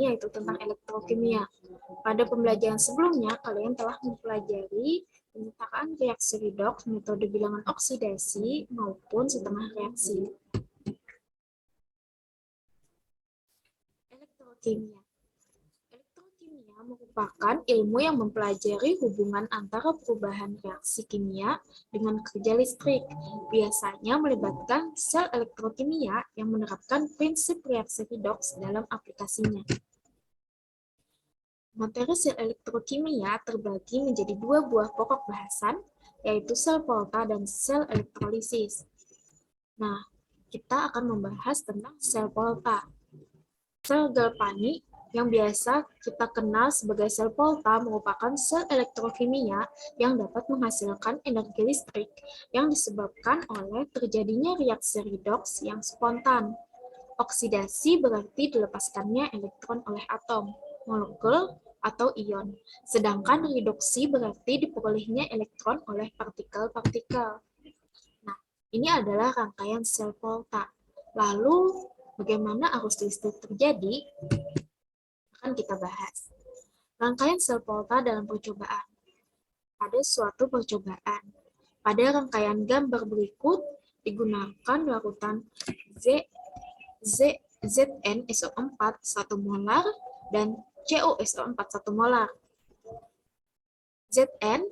yaitu tentang elektrokimia. Pada pembelajaran sebelumnya, kalian telah mempelajari penyertaan reaksi redoks, metode bilangan oksidasi, maupun setengah reaksi. Elektrokimia. Elektrokimia merupakan ilmu yang mempelajari hubungan antara perubahan reaksi kimia dengan kerja listrik. Biasanya melibatkan sel elektrokimia yang menerapkan prinsip reaksi redoks dalam aplikasinya. Materi sel elektrokimia terbagi menjadi dua buah pokok bahasan, yaitu sel Volta dan sel elektrolisis. Nah, kita akan membahas tentang sel Volta. Sel galvanik yang biasa kita kenal sebagai sel Volta merupakan sel elektrokimia yang dapat menghasilkan energi listrik yang disebabkan oleh terjadinya reaksi redoks yang spontan. Oksidasi berarti dilepaskannya elektron oleh atom, molekul, atau ion. Sedangkan reduksi berarti diperolehnya elektron oleh partikel-partikel. Nah, ini adalah rangkaian sel Volta. Lalu, bagaimana arus listrik terjadi? Akan kita bahas. Rangkaian sel Volta dalam percobaan. Pada suatu percobaan, pada rangkaian gambar berikut digunakan larutan ZnSO4 1 molar dan CuSO4 1 molar. Zn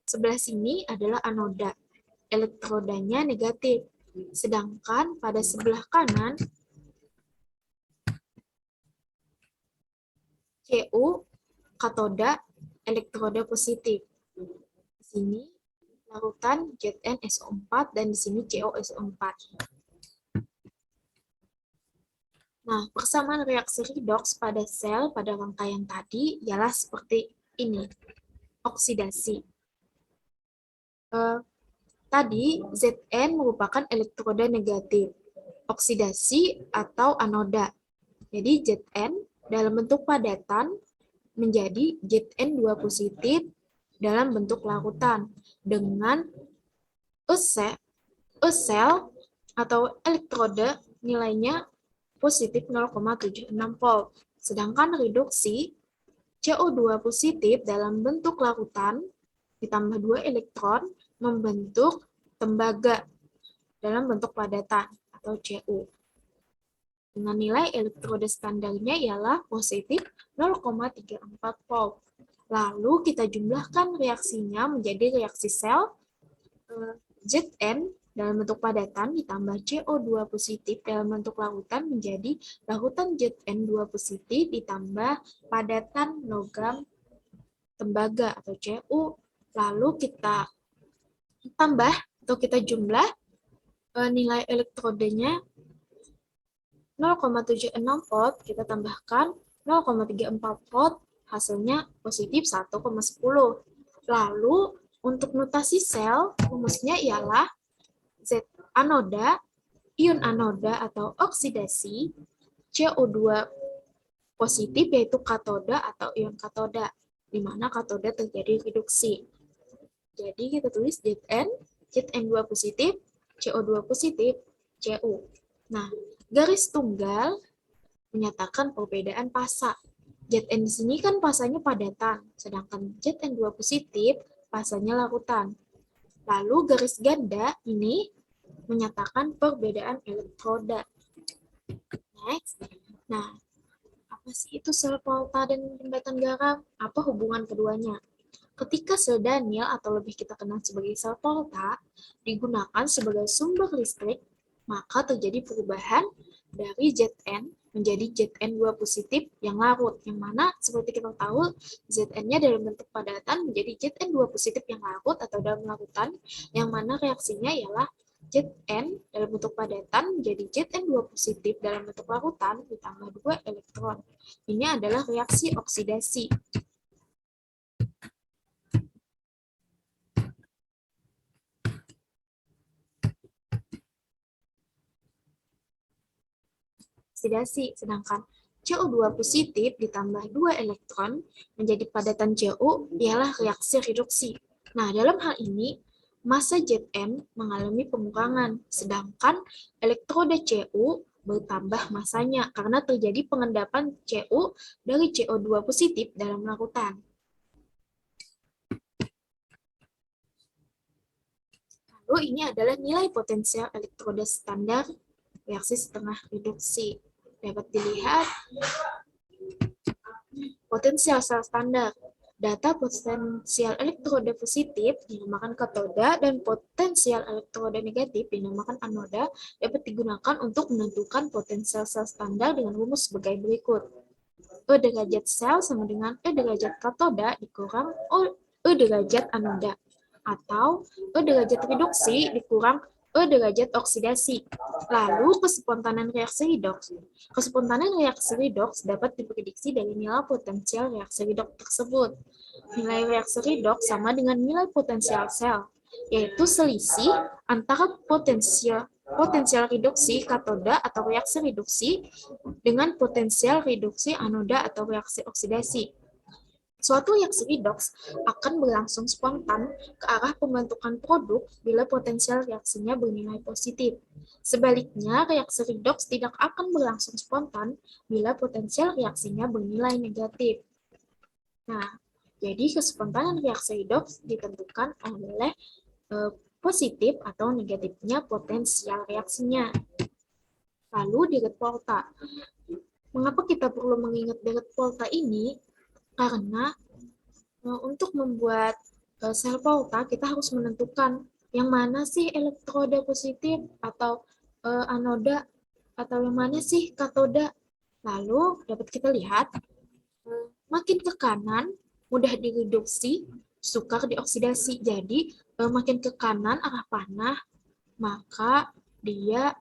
sebelah sini adalah anoda, elektrodanya negatif. Sedangkan pada sebelah kanan Cu katoda, elektroda positif. Di sini larutan ZnSO4 dan di sini CuSO4. Nah, persamaan reaksi redoks pada sel pada rangkaian tadi ialah seperti ini, oksidasi. Tadi Zn merupakan elektroda negatif, oksidasi atau anoda. Jadi Zn dalam bentuk padatan menjadi Zn2 positif dalam bentuk larutan dengan sel atau elektroda nilainya positif 0,76 volt. Sedangkan reduksi CO2 positif dalam bentuk larutan ditambah 2 elektron membentuk tembaga dalam bentuk padatan atau Cu. Dengan nilai elektroda standarnya ialah positif 0,34 volt. Lalu kita jumlahkan reaksinya menjadi reaksi sel Zn dalam bentuk padatan ditambah CO2 positif dalam bentuk larutan menjadi larutan Zn2 positif ditambah padatan logam tembaga atau Cu. Lalu kita tambah atau kita jumlah nilai elektrodenya 0,76 volt, kita tambahkan 0,34 volt, hasilnya positif 1,10. Lalu untuk notasi sel, rumusnya ialah Z anoda, ion anoda atau oksidasi, CO2 positif yaitu katoda atau ion katoda, di mana katoda terjadi reduksi. Jadi kita tulis Zn2 positif, CO2 positif, Cu. Nah, garis tunggal menyatakan perbedaan pasa. Zn di sini kan pasanya padatan, sedangkan Zn2 positif pasanya larutan. Lalu garis ganda ini menyatakan perbedaan elektroda. Next. Nah, apa sih itu sel Volta dan jembatan garam? Apa hubungan keduanya? Ketika sel Daniell atau lebih kita kenal sebagai sel Volta digunakan sebagai sumber listrik, maka terjadi perubahan dari Zn menjadi Zn2 positif yang larut, yang mana seperti kita tahu Zn-nya dalam bentuk padatan menjadi Zn2 positif yang larut atau dalam larutan, yang mana reaksinya ialah Zn dalam bentuk padatan menjadi Zn2 positif dalam bentuk larutan ditambah 2 elektron. Ini adalah reaksi oksidasi. Oksidasi, sedangkan CO2 positif ditambah 2 elektron menjadi padatan Cu ialah reaksi reduksi. Nah, dalam hal ini, massa Zn mengalami pengurangan, sedangkan elektroda Cu bertambah masanya karena terjadi pengendapan Cu dari CO2 positif dalam larutan. Lalu ini adalah nilai potensial elektroda standar reaksi setengah reduksi. Dapat dilihat potensial sel standar. Data potensial elektroda positif dinamakan katoda dan potensial elektroda negatif dinamakan anoda dapat digunakan untuk menentukan potensial sel standar dengan rumus sebagai berikut. E derajat sel sama dengan E derajat katoda dikurang E derajat anoda. Atau E derajat reduksi dikurang E derajat oksidasi. Lalu kespontanan reaksi redoks. Kespontanan reaksi redoks dapat diprediksi dari nilai potensial reaksi redoks tersebut. Nilai reaksi redoks sama dengan nilai potensial sel, yaitu selisih antara potensial reduksi katoda atau reaksi reduksi dengan potensial reduksi anoda atau reaksi oksidasi. Suatu reaksi redoks akan berlangsung spontan ke arah pembentukan produk bila potensial reaksinya bernilai positif. Sebaliknya, reaksi redoks tidak akan berlangsung spontan bila potensial reaksinya bernilai negatif. Nah, jadi kespontanan reaksi redoks ditentukan oleh positif atau negatifnya potensial reaksinya. Lalu Direct Volta. Mengapa kita perlu mengingat Direct Volta ini? Karena untuk membuat sel volta, kita harus menentukan yang mana sih elektroda positif atau anoda, atau yang mana sih katoda. Lalu dapat kita lihat, makin ke kanan, mudah direduksi, sukar dioksidasi. Jadi, makin ke kanan arah panah, maka dia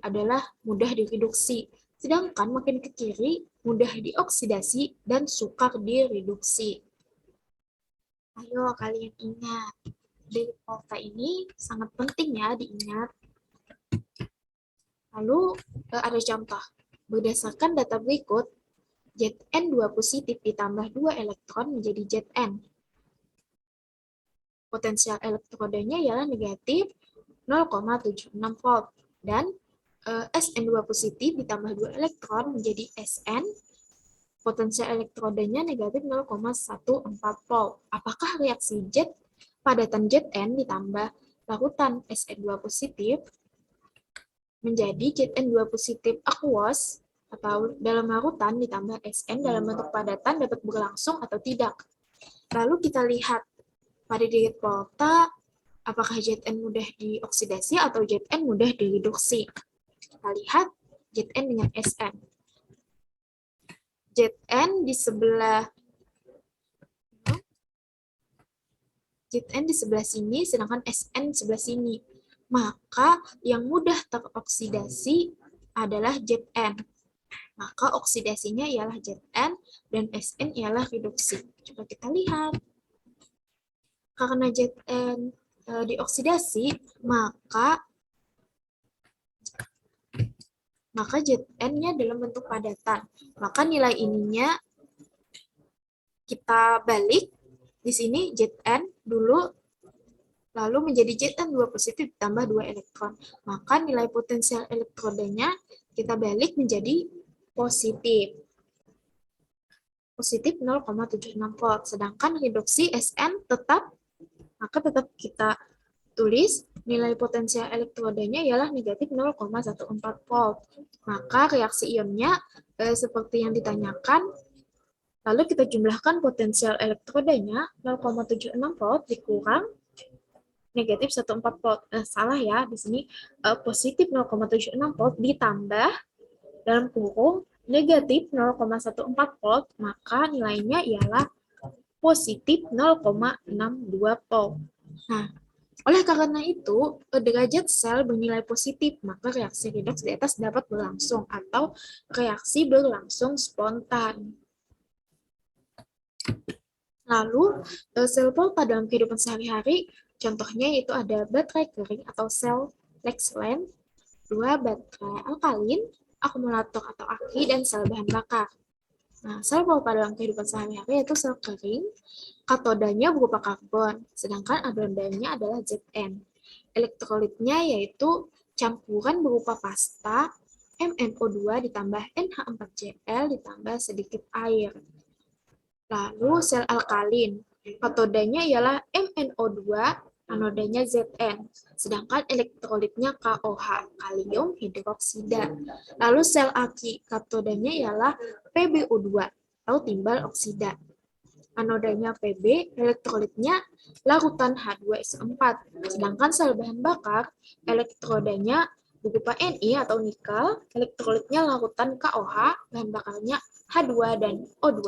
adalah mudah direduksi. Sedangkan makin ke kiri, mudah dioksidasi dan sukar direduksi. Ayo kalian ingat, Direct Volta ini sangat penting ya diingat. Lalu ada contoh, berdasarkan data berikut, Zn2 positif ditambah 2 elektron menjadi Zn. Potensial elektrodanya ialah negatif 0,76 volt dan Sn2 positif ditambah 2 elektron menjadi Sn, potensial elektrodanya negatif 0,14 volt. Apakah reaksi padatan Zn ditambah larutan Sn2 positif menjadi Zn2 positif aqueous atau dalam larutan ditambah Sn dalam bentuk padatan dapat berlangsung atau tidak? Lalu kita lihat pada Direct Volta, apakah Zn mudah dioksidasi atau Zn mudah direduksi? Kita lihat Zn dengan Sn. Zn di sebelah sini, sedangkan Sn sebelah sini. Maka yang mudah teroksidasi adalah Zn. Maka oksidasinya ialah Zn dan Sn ialah reduksi. Coba kita lihat. Karena Zn dioksidasi, maka Zn-nya dalam bentuk padatan. Maka nilai ininya kita balik. Di sini Zn dulu, lalu menjadi Zn2 positif ditambah 2 elektron. Maka nilai potensial elektrodanya kita balik menjadi positif. Positif 0,76 volt. Sedangkan reduksi Sn tetap, maka tetap kita tulis nilai potensial elektrodanya ialah negatif 0,14 volt. Maka reaksi ionnya seperti yang ditanyakan, lalu kita jumlahkan potensial elektrodanya 0,76 volt dikurang negatif 14 volt. Salah ya, di sini positif 0,76 volt ditambah dalam kurung negatif 0,14 volt, maka nilainya ialah positif 0,62 volt. Nah, oleh karena itu, derajat sel bernilai positif, maka reaksi redoks di atas dapat berlangsung atau reaksi berlangsung spontan. Lalu, sel volta dalam kehidupan sehari-hari, contohnya yaitu ada baterai kering atau sel Lexland, 2 baterai alkalin, akumulator atau aki, dan sel bahan bakar. Nah, sel volta dalam kehidupan sehari-hari yaitu sel kering, katodanya berupa karbon, sedangkan anodanya adalah Zn. Elektrolitnya yaitu campuran berupa pasta MnO2 ditambah NH4Cl ditambah sedikit air. Lalu sel alkalin, katodanya ialah MnO2, anodanya Zn, sedangkan elektrolitnya KOH, kalium hidroksida. Lalu sel aki, katodanya ialah PbO2, atau timbal oksida. Anodanya Pb, elektrolitnya larutan H2SO4, sedangkan sel bahan bakar, elektrodanya berupa Ni atau nikel, elektrolitnya larutan KOH, bahan bakarnya H2 dan O2.